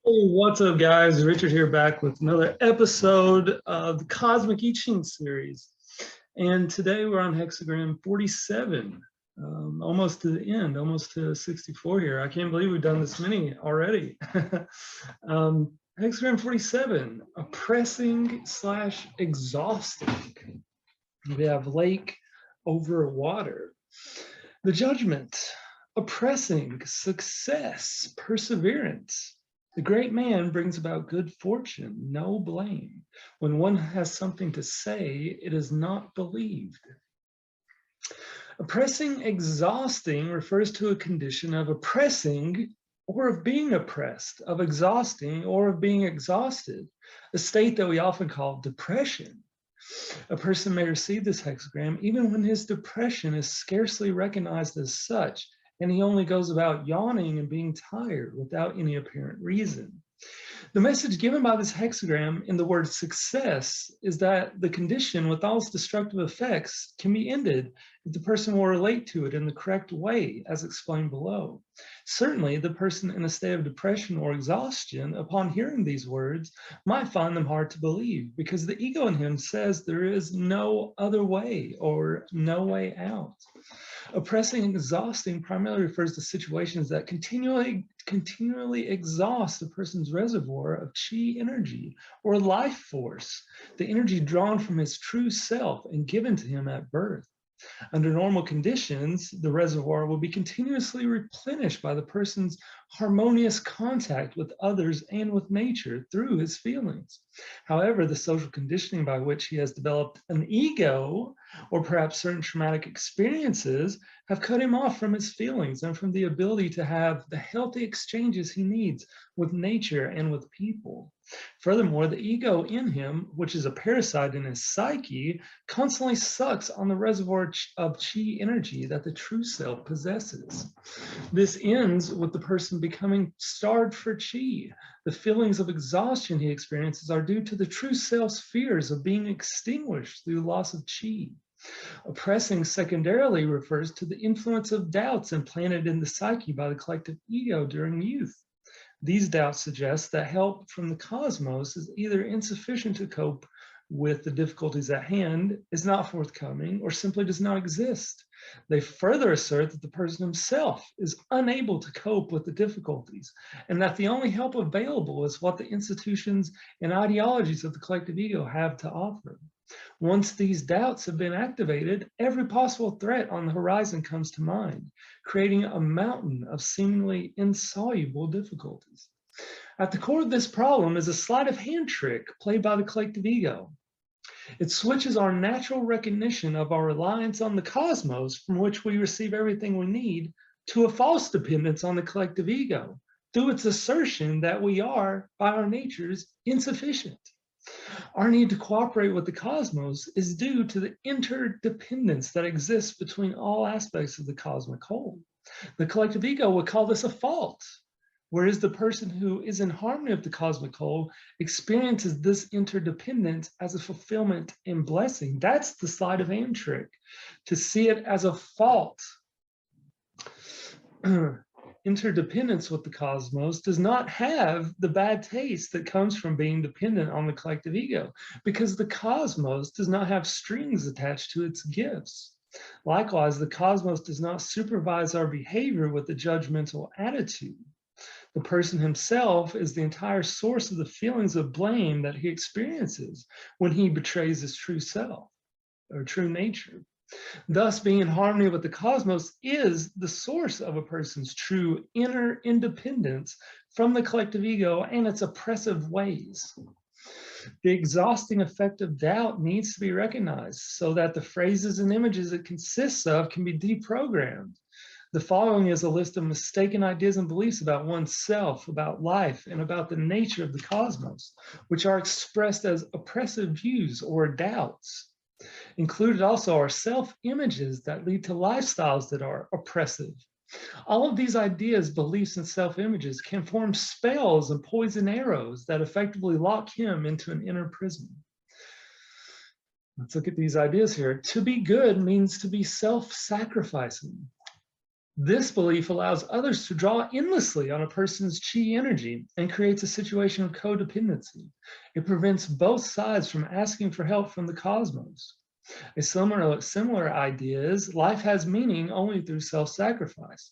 Hey, what's up, guys? Richard here, back with another episode of the Cosmic I Ching series. And today we're on Hexagram 47, almost to the end, almost to 64 here. I can't believe we've done this many already. Hexagram 47, oppressing / exhausting. We have lake over water. The judgment, oppressing, success, perseverance. The great man brings about good fortune, no blame. When one has something to say, it is not believed. Oppressing, exhausting refers to a condition of oppressing or of being oppressed, of exhausting or of being exhausted, a state that we often call depression. A person may receive this hexagram even when his depression is scarcely recognized as such, and he only goes about yawning and being tired without any apparent reason. The message given by this hexagram in the word success is that the condition with all its destructive effects can be ended if the person will relate to it in the correct way, as explained below. Certainly, the person in a state of depression or exhaustion, upon hearing these words, might find them hard to believe because the ego in him says there is no other way or no way out. Oppressing and exhausting primarily refers to situations that continually exhaust a person's reservoir of chi energy or life force, the energy drawn from his true self and given to him at birth. Under normal conditions, the reservoir will be continuously replenished by the person's harmonious contact with others and with nature through his feelings. However, the social conditioning by which he has developed an ego, or perhaps certain traumatic experiences, have cut him off from his feelings and from the ability to have the healthy exchanges he needs with nature and with people. Furthermore, the ego in him, which is a parasite in his psyche, constantly sucks on the reservoir of chi energy that the true self possesses. This ends with the person becoming starved for chi. The feelings of exhaustion he experiences are due to the true self's fears of being extinguished through loss of chi. Oppressing secondarily refers to the influence of doubts implanted in the psyche by the collective ego during youth. These doubts suggest that help from the cosmos is either insufficient to cope with the difficulties at hand, is not forthcoming, or simply does not exist. They further assert that the person himself is unable to cope with the difficulties, and that the only help available is what the institutions and ideologies of the collective ego have to offer. Once these doubts have been activated, every possible threat on the horizon comes to mind, creating a mountain of seemingly insoluble difficulties. At the core of this problem is a sleight of hand trick played by the collective ego. It switches our natural recognition of our reliance on the cosmos, from which we receive everything we need, to a false dependence on the collective ego, through its assertion that we are, by our natures, insufficient. Our need to cooperate with the cosmos is due to the interdependence that exists between all aspects of the cosmic whole. The collective ego would call this a fault, whereas the person who is in harmony with the cosmic whole experiences this interdependence as a fulfillment and blessing. That's the sleight of hand trick, to see it as a fault. Interdependence with the cosmos does not have the bad taste that comes from being dependent on the collective ego, because the cosmos does not have strings attached to its gifts. Likewise, the cosmos does not supervise our behavior with a judgmental attitude. The person himself is the entire source of the feelings of blame that he experiences when he betrays his true self or true nature. Thus, being in harmony with the cosmos is the source of a person's true inner independence from the collective ego and its oppressive ways. The exhausting effect of doubt needs to be recognized so that the phrases and images it consists of can be deprogrammed. The following is a list of mistaken ideas and beliefs about oneself, about life, and about the nature of the cosmos, which are expressed as oppressive views or doubts. Included also are self-images that lead to lifestyles that are oppressive. All of these ideas, beliefs, and self-images can form spells and poison arrows that effectively lock him into an inner prison. Let's look at these ideas here. To be good means to be self-sacrificing. This belief allows others to draw endlessly on a person's chi energy and creates a situation of codependency. It prevents both sides from asking for help from the cosmos. A similar idea is life has meaning only through self-sacrifice.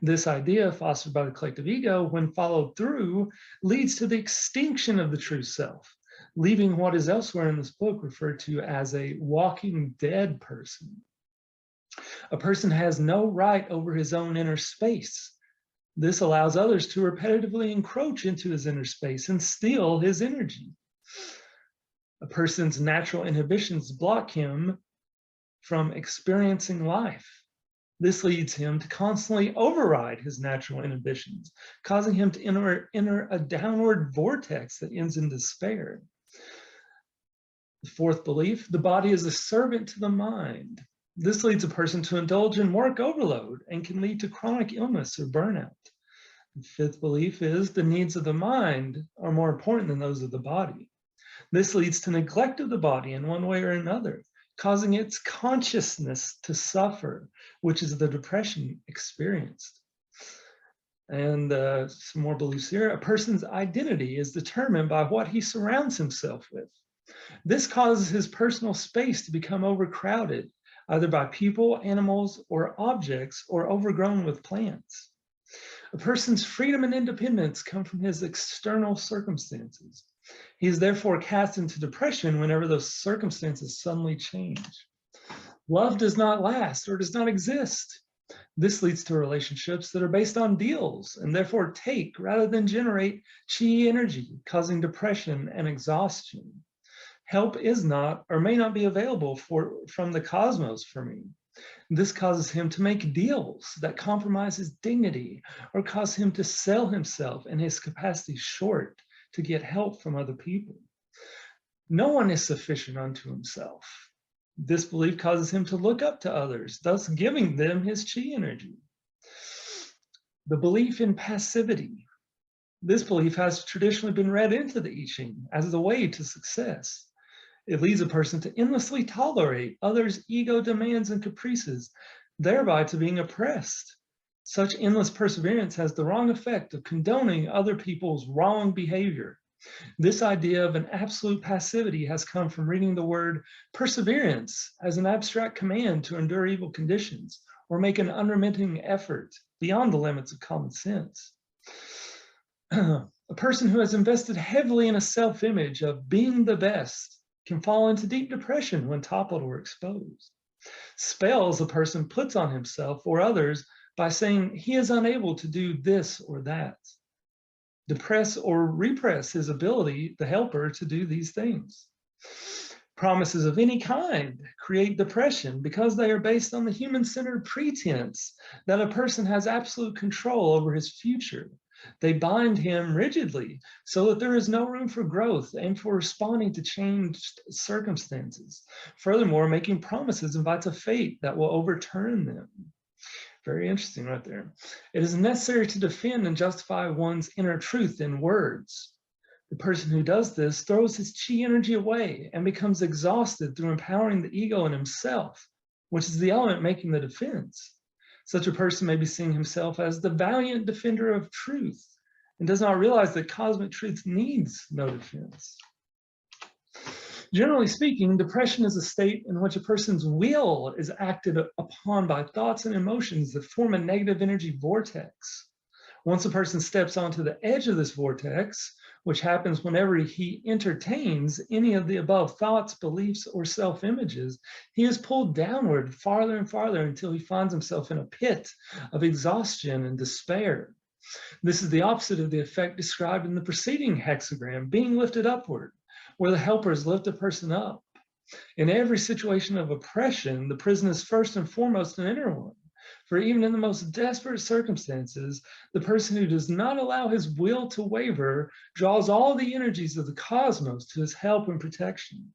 This idea, fostered by the collective ego, when followed through, leads to the extinction of the true self, leaving what is elsewhere in this book referred to as a walking dead person. A person has no right over his own inner space. This allows others to repetitively encroach into his inner space and steal his energy. A person's natural inhibitions block him from experiencing life. This leads him to constantly override his natural inhibitions, causing him to enter a downward vortex that ends in despair. The fourth belief, the body is a servant to the mind. This leads a person to indulge in work overload and can lead to chronic illness or burnout. The fifth belief is the needs of the mind are more important than those of the body. This leads to neglect of the body in one way or another, causing its consciousness to suffer, which is the depression experienced. And some more beliefs here. A person's identity is determined by what he surrounds himself with. This causes his personal space to become overcrowded, either by people, animals, or objects, or overgrown with plants. A person's freedom and independence come from his external circumstances. He is therefore cast into depression whenever those circumstances suddenly change. Love does not last or does not exist. This leads to relationships that are based on deals and therefore take rather than generate chi energy, causing depression and exhaustion. Help is not or may not be available from the cosmos for me. This causes him to make deals that compromise his dignity or cause him to sell himself and his capacity short to get help from other people. No one is sufficient unto himself. This belief causes him to look up to others, thus giving them his chi energy. The belief in passivity. This belief has traditionally been read into the I Ching as the way to success. It leads a person to endlessly tolerate others' ego demands and caprices, thereby to being oppressed. Such endless perseverance has the wrong effect of condoning other people's wrong behavior. This idea of an absolute passivity has come from reading the word perseverance as an abstract command to endure evil conditions or make an unremitting effort beyond the limits of common sense. A person who has invested heavily in a self-image of being the best can fall into deep depression when toppled or exposed. Spells a person puts on himself or others by saying he is unable to do this or that. Depress or repress his ability, the helper, to do these things. Promises of any kind create depression because they are based on the human-centered pretense that a person has absolute control over his future. They bind him rigidly so that there is no room for growth and for responding to changed circumstances. Furthermore, making promises invites a fate that will overturn them. Very interesting right there. It is necessary to defend and justify one's inner truth in words. The person who does this throws his chi energy away and becomes exhausted through empowering the ego in himself, which is the element making the defense. Such a person may be seeing himself as the valiant defender of truth and does not realize that cosmic truth needs no defense. Generally speaking, depression is a state in which a person's will is acted upon by thoughts and emotions that form a negative energy vortex. Once a person steps onto the edge of this vortex, which happens whenever he entertains any of the above thoughts, beliefs, or self-images, he is pulled downward farther and farther until he finds himself in a pit of exhaustion and despair. This is the opposite of the effect described in the preceding hexagram, being lifted upward, where the helpers lift a person up. In every situation of oppression, the prison is first and foremost an inner one. For even in the most desperate circumstances, the person who does not allow his will to waver draws all the energies of the cosmos to his help and protection.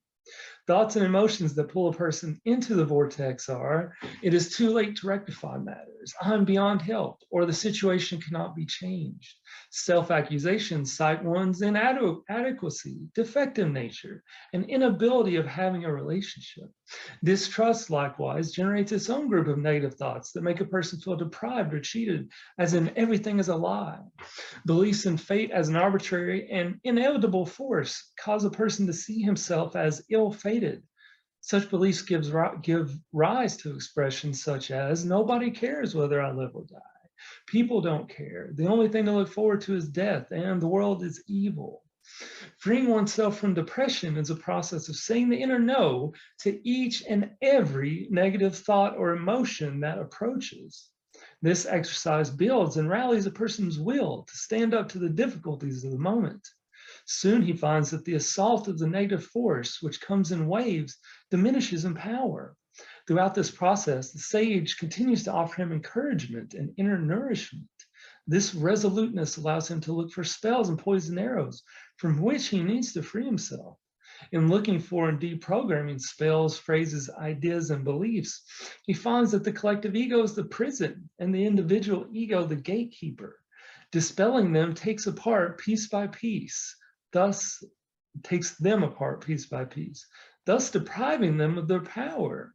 Thoughts and emotions that pull a person into the vortex are, it is too late to rectify matters, I'm beyond help, or the situation cannot be changed. Self-accusations cite one's inadequacy, defective nature, and inability of having a relationship. Distrust, likewise, generates its own group of negative thoughts that make a person feel deprived or cheated, as in everything is a lie. Beliefs in fate as an arbitrary and inevitable force cause a person to see himself as ill-fated. Such beliefs give rise to expressions such as, nobody cares whether I live or die. People don't care. The only thing to look forward to is death, and the world is evil. Freeing oneself from depression is a process of saying the inner no to each and every negative thought or emotion that approaches. This exercise builds and rallies a person's will to stand up to the difficulties of the moment. Soon he finds that the assault of the negative force, which comes in waves, diminishes in power. Throughout this process, the sage continues to offer him encouragement and inner nourishment. This resoluteness allows him to look for spells and poison arrows from which he needs to free himself. In looking for and deprogramming spells, phrases, ideas, and beliefs, he finds that the collective ego is the prison and the individual ego the gatekeeper. Dispelling them takes them apart piece by piece, thus depriving them of their power.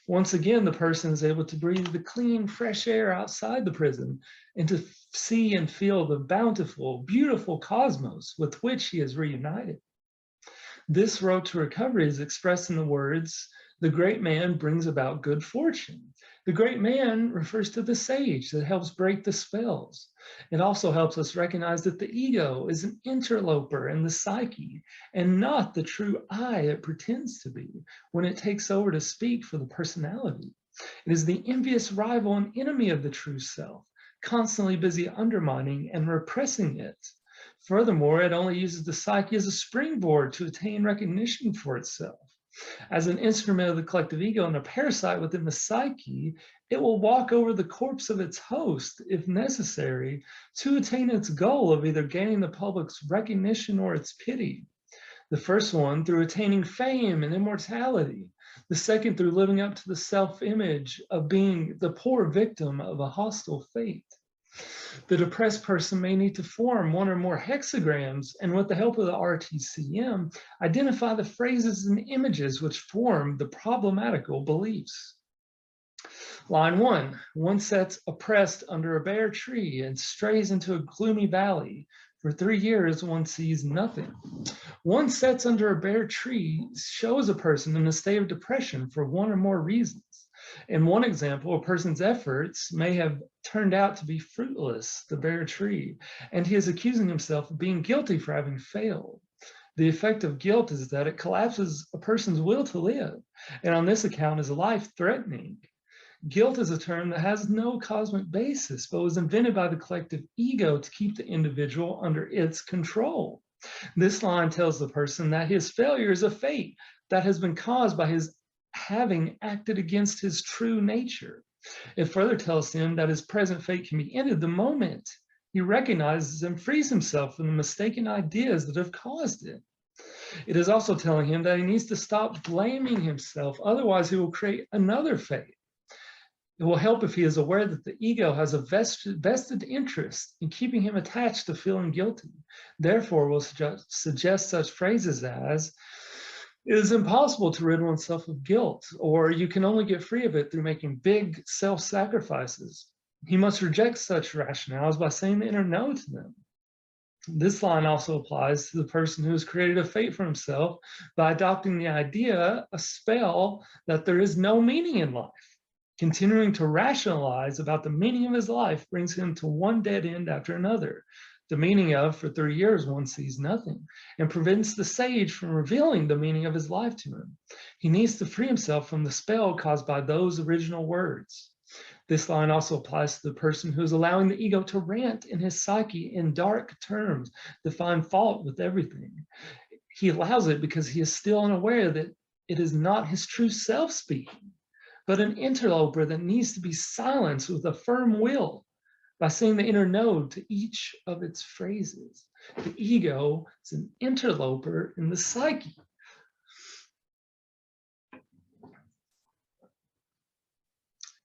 Once again, the person is able to breathe the clean, fresh air outside the prison and to see and feel the bountiful, beautiful cosmos with which he is reunited. This road to recovery is expressed in the words, the great man brings about good fortune. The great man refers to the sage that helps break the spells. It also helps us recognize that the ego is an interloper in the psyche and not the true I it pretends to be when it takes over to speak for the personality. It is the envious rival and enemy of the true self, constantly busy undermining and repressing it. Furthermore, it only uses the psyche as a springboard to attain recognition for itself. As an instrument of the collective ego and a parasite within the psyche, it will walk over the corpse of its host, if necessary, to attain its goal of either gaining the public's recognition or its pity. The first one through attaining fame and immortality. The second through living up to the self-image of being the poor victim of a hostile fate. The depressed person may need to form one or more hexagrams and with the help of the RTCM, identify the phrases and images which form the problematical beliefs. Line 1, one sits oppressed under a bare tree and strays into a gloomy valley. For 3 years, one sees nothing. One sits under a bare tree shows a person in a state of depression for one or more reasons. In one example, a person's efforts may have turned out to be fruitless, the bare tree, and he is accusing himself of being guilty for having failed. The effect of guilt is that it collapses a person's will to live, and on this account is life-threatening. Guilt is a term that has no cosmic basis, but was invented by the collective ego to keep the individual under its control. This line tells the person that his failure is a fate that has been caused by his having acted against his true nature. It further tells him that his present fate can be ended the moment he recognizes and frees himself from the mistaken ideas that have caused it. It is also telling him that he needs to stop blaming himself, otherwise he will create another fate. It will help if he is aware that the ego has a vested interest in keeping him attached to feeling guilty. Therefore, we'll suggest such phrases as, it is impossible to rid oneself of guilt, or you can only get free of it through making big self-sacrifices. He must reject such rationales by saying the inner no to them. This line also applies to the person who has created a fate for himself by adopting the idea, a spell, that there is no meaning in life. Continuing to rationalize about the meaning of his life brings him to one dead end after another. The meaning of, for 3 years, one sees nothing, and prevents the sage from revealing the meaning of his life to him. He needs to free himself from the spell caused by those original words. This line also applies to the person who is allowing the ego to rant in his psyche in dark terms to find fault with everything. He allows it because he is still unaware that it is not his true self speaking, but an interloper that needs to be silenced with a firm will by saying the inner no to each of its phrases. The ego is an interloper in the psyche.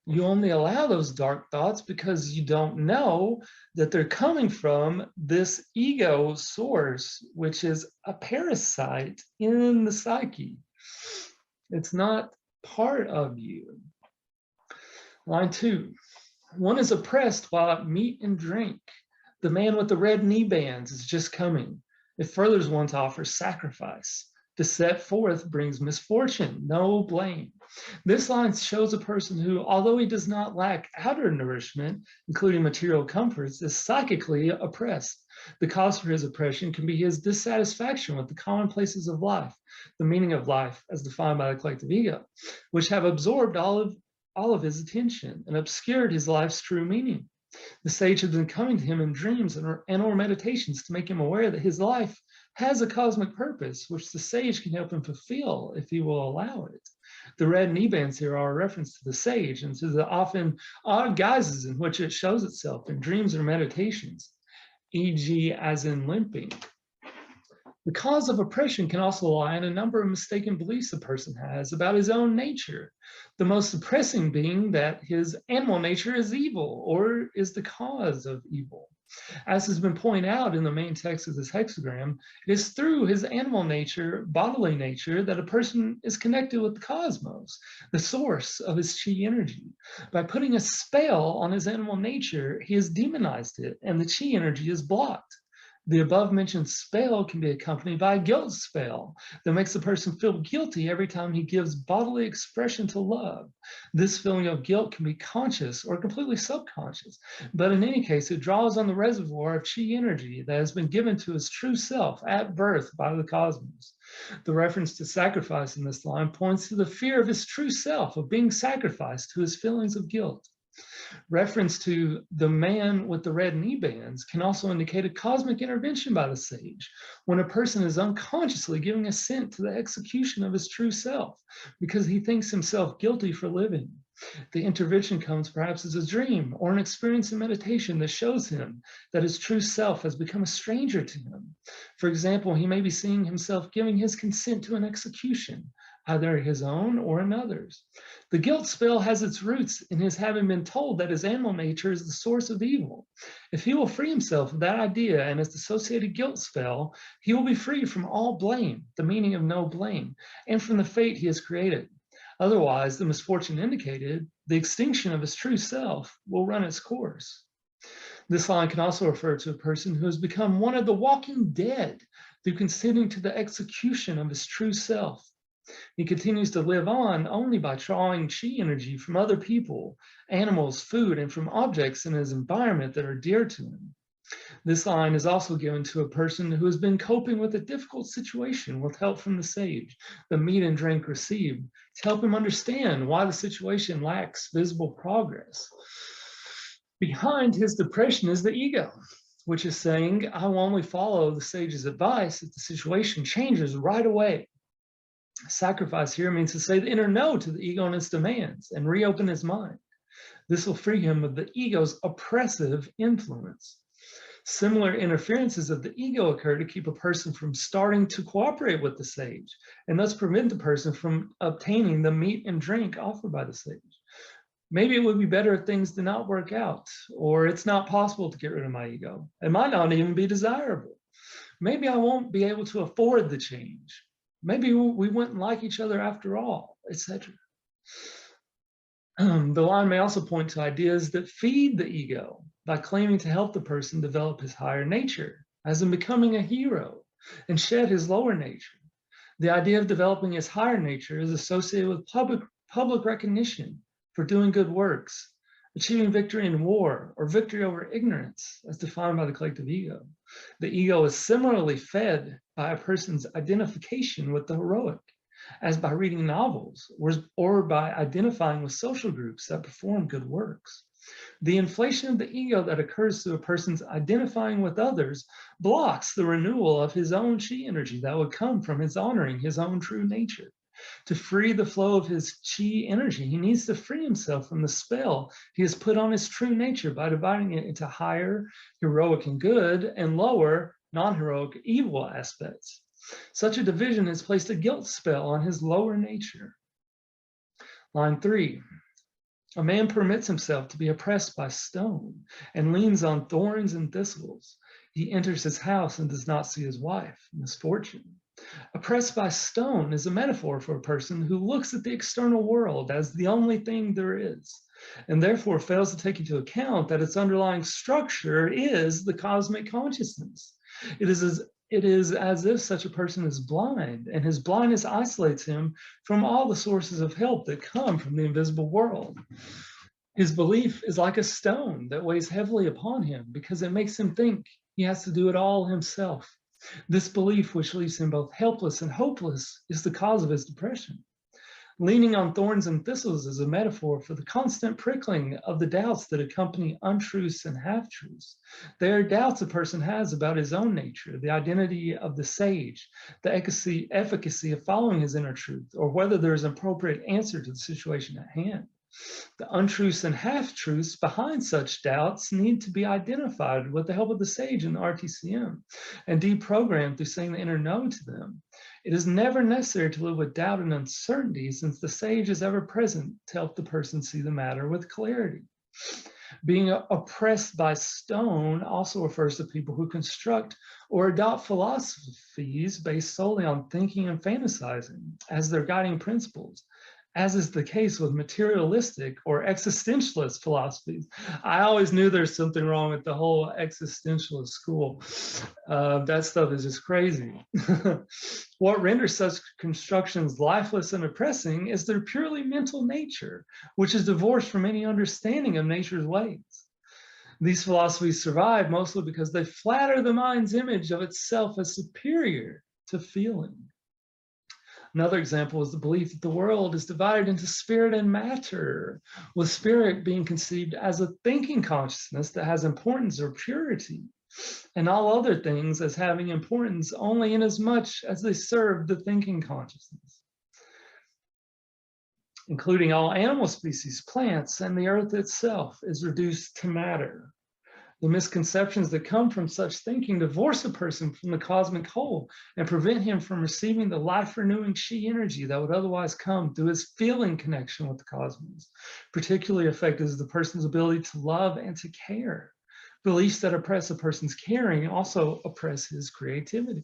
You only allow those dark thoughts because you don't know that they're coming from this ego source, which is a parasite in the psyche. It's not part of you. Line 2. One is oppressed while at meat and drink. The man with the red knee bands is just coming. It furthers one to offer sacrifice. To set forth brings misfortune, no blame. This line shows a person who, although he does not lack outer nourishment, including material comforts, is psychically oppressed. The cause for his oppression can be his dissatisfaction with the commonplaces of life, the meaning of life as defined by the collective ego, which have absorbed all of his attention and obscured his life's true meaning. The sage has been coming to him in dreams and or meditations to make him aware that his life has a cosmic purpose, which the sage can help him fulfill if he will allow it. The red knee bands here are a reference to the sage and to the often odd guises in which it shows itself in dreams or meditations, e.g. as in limping. The cause of oppression can also lie in a number of mistaken beliefs a person has about his own nature, the most suppressing being that his animal nature is evil or is the cause of evil. As has been pointed out in the main text of this hexagram, it is through his animal nature, bodily nature, that a person is connected with the cosmos, the source of his chi energy. By putting a spell on his animal nature, he has demonized it, and the chi energy is blocked. The above-mentioned spell can be accompanied by a guilt spell that makes the person feel guilty every time he gives bodily expression to love. This feeling of guilt can be conscious or completely subconscious, but in any case, it draws on the reservoir of chi energy that has been given to his true self at birth by the cosmos. The reference to sacrifice in this line points to the fear of his true self, of being sacrificed to his feelings of guilt. Reference to the man with the red knee bands can also indicate a cosmic intervention by the sage when a person is unconsciously giving assent to the execution of his true self because he thinks himself guilty for living. The intervention comes perhaps as a dream or an experience in meditation that shows him that his true self has become a stranger to him. For example, he may be seeing himself giving his consent to an execution, either his own or another's. The guilt spell has its roots in his having been told that his animal nature is the source of evil. If he will free himself of that idea and its associated guilt spell, he will be free from all blame, the meaning of no blame, and from the fate he has created. Otherwise, the misfortune indicated, the extinction of his true self, will run its course. This line can also refer to a person who has become one of the walking dead through consenting to the execution of his true self. He continues to live on only by drawing chi energy from other people, animals, food, and from objects in his environment that are dear to him. This line is also given to a person who has been coping with a difficult situation with help from the sage, the meat and drink received, to help him understand why the situation lacks visible progress. Behind his depression is the ego, which is saying, I will only follow the sage's advice if the situation changes right away. Sacrifice here means to say the inner no to the ego and its demands and reopen his mind. This will free him of the ego's oppressive influence. Similar interferences of the ego occur to keep a person from starting to cooperate with the sage and thus prevent the person from obtaining the meat and drink offered by the sage. Maybe it would be better if things did not work out, or it's not possible to get rid of my ego. It might not even be desirable. Maybe I won't be able to afford the change. Maybe we wouldn't like each other after all, etc. The line may also point to ideas that feed the ego by claiming to help the person develop his higher nature, as in becoming a hero, and shed his lower nature. The idea of developing his higher nature is associated with public recognition for doing good works, achieving victory in war, or victory over ignorance, as defined by the collective ego. The ego is similarly fed by a person's identification with the heroic, as by reading novels, or by identifying with social groups that perform good works. The inflation of the ego that occurs through a person's identifying with others blocks the renewal of his own chi energy that would come from his honoring his own true nature. To free the flow of his chi energy, he needs to free himself from the spell he has put on his true nature by dividing it into higher, heroic and good, and lower, non-heroic, evil aspects. Such a division has placed a guilt spell on his lower nature. Line 3. A man permits himself to be oppressed by stone and leans on thorns and thistles. He enters his house and does not see his wife, misfortune. Oppressed by stone is a metaphor for a person who looks at the external world as the only thing there is, and therefore fails to take into account that its underlying structure is the cosmic consciousness. It is as if such a person is blind, and his blindness isolates him from all the sources of help that come from the invisible world. His belief is like a stone that weighs heavily upon him because it makes him think he has to do it all himself. This belief, which leaves him both helpless and hopeless, is the cause of his depression. Leaning on thorns and thistles is a metaphor for the constant prickling of the doubts that accompany untruths and half-truths. They are doubts a person has about his own nature, the identity of the sage, the efficacy of following his inner truth, or whether there is an appropriate answer to the situation at hand. The untruths and half-truths behind such doubts need to be identified with the help of the sage in the RTCM and deprogrammed through saying the inner no to them. It is never necessary to live with doubt and uncertainty, since the sage is ever present to help the person see the matter with clarity. Being oppressed by stone also refers to people who construct or adopt philosophies based solely on thinking and fantasizing as their guiding principles, as is the case with materialistic or existentialist philosophies. I always knew there's something wrong with the whole existentialist school. That stuff is just crazy. What renders such constructions lifeless and oppressing is their purely mental nature, which is divorced from any understanding of nature's ways. These philosophies survive mostly because they flatter the mind's image of itself as superior to feeling. Another example is the belief that the world is divided into spirit and matter, with spirit being conceived as a thinking consciousness that has importance or purity, and all other things as having importance only in as much as they serve the thinking consciousness, including all animal species, plants, and the earth itself is reduced to matter. The misconceptions that come from such thinking divorce a person from the cosmic whole and prevent him from receiving the life-renewing chi energy that would otherwise come through his feeling connection with the cosmos. Particularly affected is the person's ability to love and to care. Beliefs that oppress a person's caring also oppress his creativity.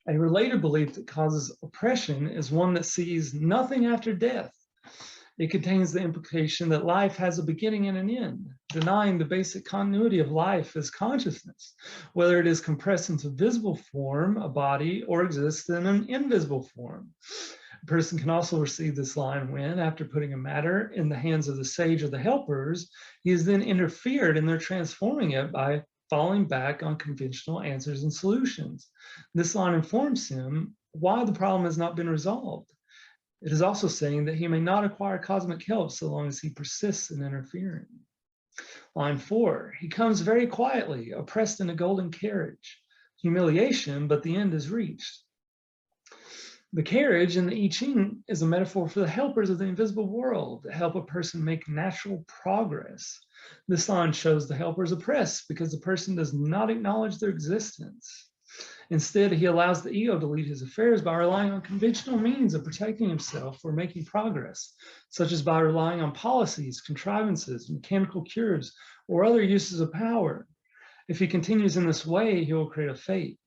A related belief that causes oppression is one that sees nothing after death. It contains the implication that life has a beginning and an end, denying the basic continuity of life as consciousness, whether it is compressed into visible form, a body, or exists in an invisible form. A person can also receive this line when, after putting a matter in the hands of the sage or the helpers, he is then interfered in their transforming it by falling back on conventional answers and solutions. This line informs him why the problem has not been resolved. It is also saying that he may not acquire cosmic help so long as he persists in interfering. Line 4, he comes very quietly, oppressed in a golden carriage. Humiliation, but the end is reached. The carriage in the I Ching is a metaphor for the helpers of the invisible world that help a person make natural progress. This line shows the helpers oppressed because the person does not acknowledge their existence. Instead, he allows the ego to lead his affairs by relying on conventional means of protecting himself or making progress, such as by relying on policies, contrivances, mechanical cures, or other uses of power. If he continues in this way, he will create a fate.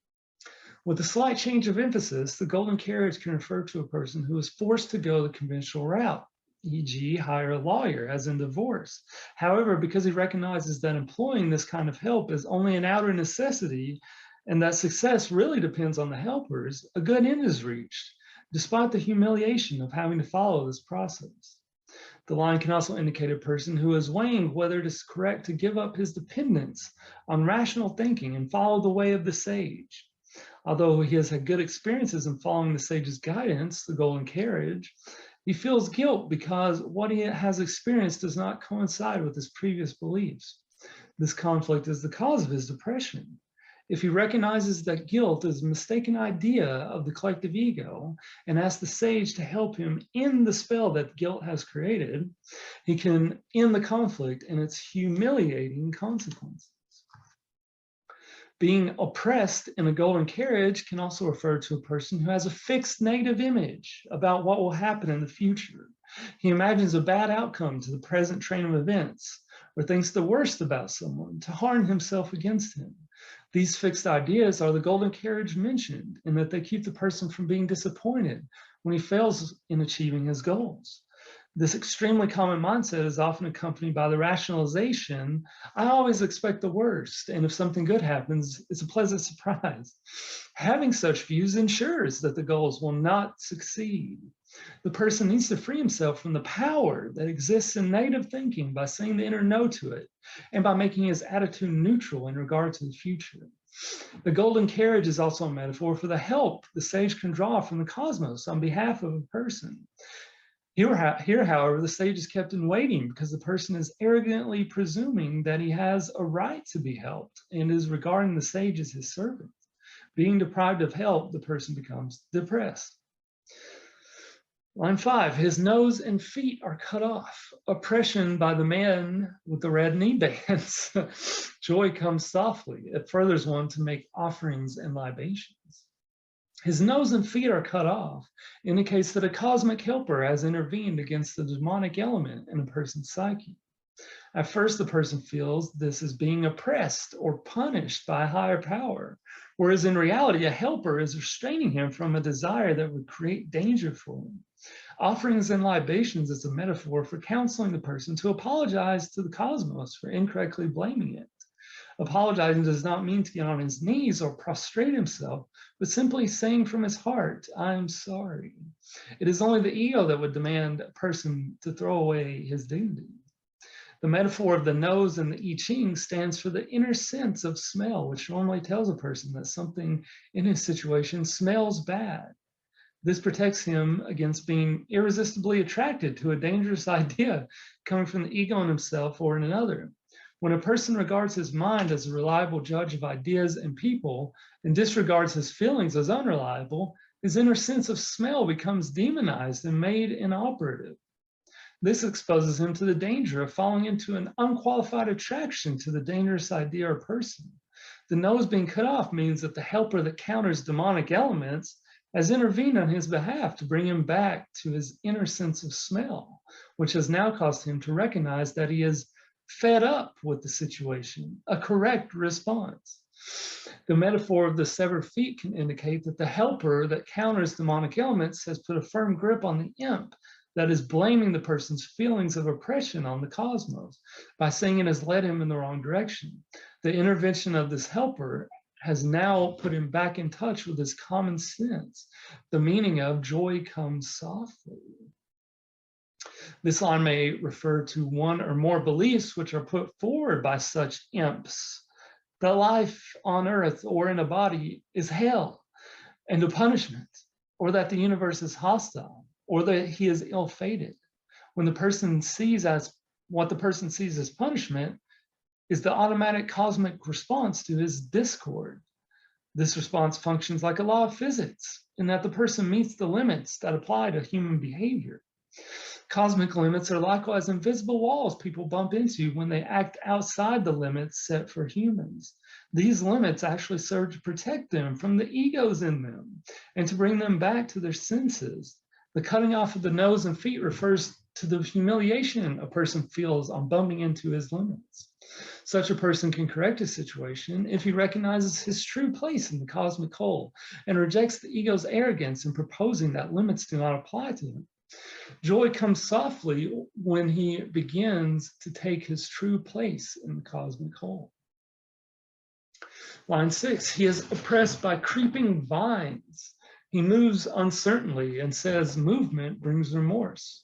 With a slight change of emphasis, the golden carriage can refer to a person who is forced to go the conventional route, e.g., hire a lawyer, as in divorce. However, because he recognizes that employing this kind of help is only an outer necessity, and that success really depends on the helpers, a good end is reached, despite the humiliation of having to follow this process. The line can also indicate a person who is weighing whether it is correct to give up his dependence on rational thinking and follow the way of the sage. Although he has had good experiences in following the sage's guidance, the golden carriage, he feels guilt because what he has experienced does not coincide with his previous beliefs. This conflict is the cause of his depression. If he recognizes that guilt is a mistaken idea of the collective ego and asks the sage to help him end the spell that guilt has created, he can end the conflict and its humiliating consequences. Being oppressed in a golden carriage can also refer to a person who has a fixed negative image about what will happen in the future. He imagines a bad outcome to the present train of events, or thinks the worst about someone to harm himself against him. These fixed ideas are the golden carriage mentioned, in that they keep the person from being disappointed when he fails in achieving his goals. This extremely common mindset is often accompanied by the rationalization, I always expect the worst, and if something good happens, it's a pleasant surprise. Having such views ensures that the goals will not succeed. The person needs to free himself from the power that exists in negative thinking by saying the inner no to it, and by making his attitude neutral in regard to the future. The golden carriage is also a metaphor for the help the sage can draw from the cosmos on behalf of a person. Here, however, the sage is kept in waiting because the person is arrogantly presuming that he has a right to be helped and is regarding the sage as his servant. Being deprived of help, the person becomes depressed. Line 5, his nose and feet are cut off. Oppression by the man with the red knee bands. Joy comes softly. It furthers one to make offerings and libations. His nose and feet are cut off indicates that a cosmic helper has intervened against the demonic element in a person's psyche. At first, the person feels this as being oppressed or punished by a higher power, whereas in reality, a helper is restraining him from a desire that would create danger for him. Offerings and libations is a metaphor for counseling the person to apologize to the cosmos for incorrectly blaming it. Apologizing does not mean to get on his knees or prostrate himself, but simply saying from his heart, I'm sorry. It is only the ego that would demand a person to throw away his dignity. The metaphor of the nose in the I Ching stands for the inner sense of smell, which normally tells a person that something in his situation smells bad. This protects him against being irresistibly attracted to a dangerous idea coming from the ego in himself or in another. When a person regards his mind as a reliable judge of ideas and people and disregards his feelings as unreliable, his inner sense of smell becomes demonized and made inoperative. This exposes him to the danger of falling into an unqualified attraction to the dangerous idea or person. The nose being cut off means that the helper that counters demonic elements has intervened on his behalf to bring him back to his inner sense of smell, which has now caused him to recognize that he is fed up with the situation, a correct response. The metaphor of the severed feet can indicate that the helper that counters demonic elements has put a firm grip on the imp that is blaming the person's feelings of oppression on the cosmos by saying it has led him in the wrong direction. The intervention of this helper has now put him back in touch with his common sense, the meaning of joy comes softly. This line may refer to one or more beliefs which are put forward by such imps. That life on earth or in a body is hell and a punishment, or that the universe is hostile, or that he is ill-fated. When the person sees what the person sees as punishment is the automatic cosmic response to his discord. This response functions like a law of physics in that the person meets the limits that apply to human behavior. Cosmic limits are likewise invisible walls people bump into when they act outside the limits set for humans. These limits actually serve to protect them from the egos in them and to bring them back to their senses. The cutting off of the nose and feet refers to the humiliation a person feels on bumping into his limits. Such a person can correct his situation if he recognizes his true place in the cosmic whole and rejects the ego's arrogance in proposing that limits do not apply to him. Joy comes softly when he begins to take his true place in the cosmic whole. Line 6, he is oppressed by creeping vines. He moves uncertainly and says movement brings remorse.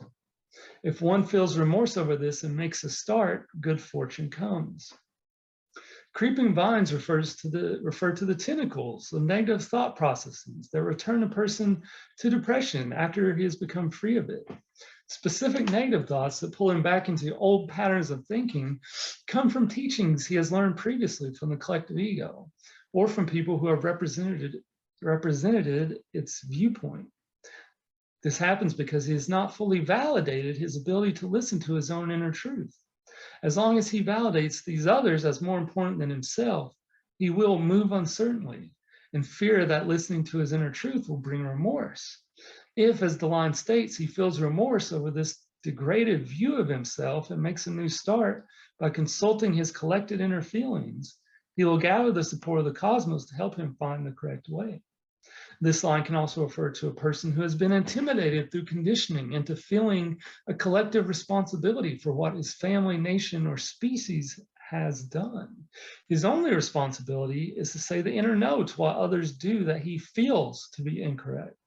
If one feels remorse over this and makes a start, good fortune comes. Creeping vines refer to the tentacles, the negative thought processes that return a person to depression after he has become free of it. Specific negative thoughts that pull him back into old patterns of thinking come from teachings he has learned previously from the collective ego, or from people who have represented its viewpoint. This happens because he has not fully validated his ability to listen to his own inner truth. As long as he validates these others as more important than himself, he will move uncertainly in fear that listening to his inner truth will bring remorse. If, as the line states, he feels remorse over this degraded view of himself and makes a new start by consulting his collected inner feelings, he He will gather the support of the cosmos to help him find the correct way. This line can also refer to a person who has been intimidated through conditioning into feeling a collective responsibility for what his family, nation, or species has done. His only responsibility is to say the inner no to what others do that he feels to be incorrect,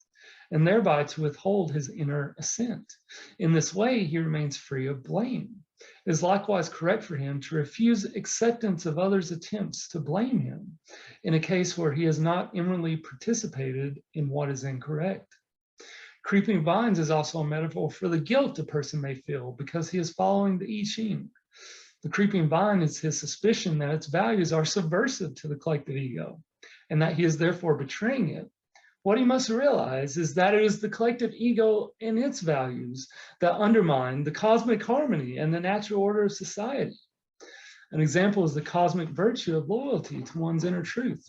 and thereby to withhold his inner assent. In this way, he remains free of blame. It is likewise correct for him to refuse acceptance of others' attempts to blame him in a case where he has not inwardly participated in what is incorrect. Creeping vines is also a metaphor for the guilt a person may feel because he is following the I Ching. The creeping vine is his suspicion that its values are subversive to the collective ego and that he is therefore betraying it. What he must realize is that it is the collective ego and its values that undermine the cosmic harmony and the natural order of society. An example is the cosmic virtue of loyalty to one's inner truth.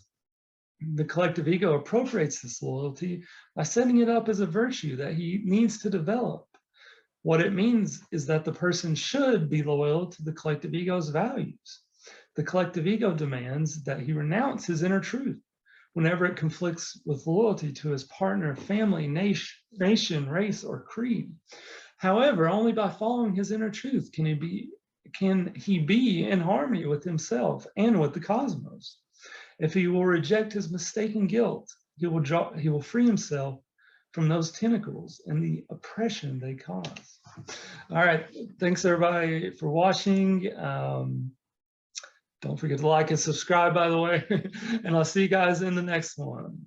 The collective ego appropriates this loyalty by setting it up as a virtue that he needs to develop. What it means is that the person should be loyal to the collective ego's values. The collective ego demands that he renounce his inner truth whenever it conflicts with loyalty to his partner, family, nation, race, or creed. However, only by following his inner truth can he be in harmony with himself and with the cosmos. If he will reject his mistaken guilt, he will free himself from those tentacles and the oppression they cause. All right, thanks everybody for watching. Don't forget to like and subscribe, by the way, and I'll see you guys in the next one.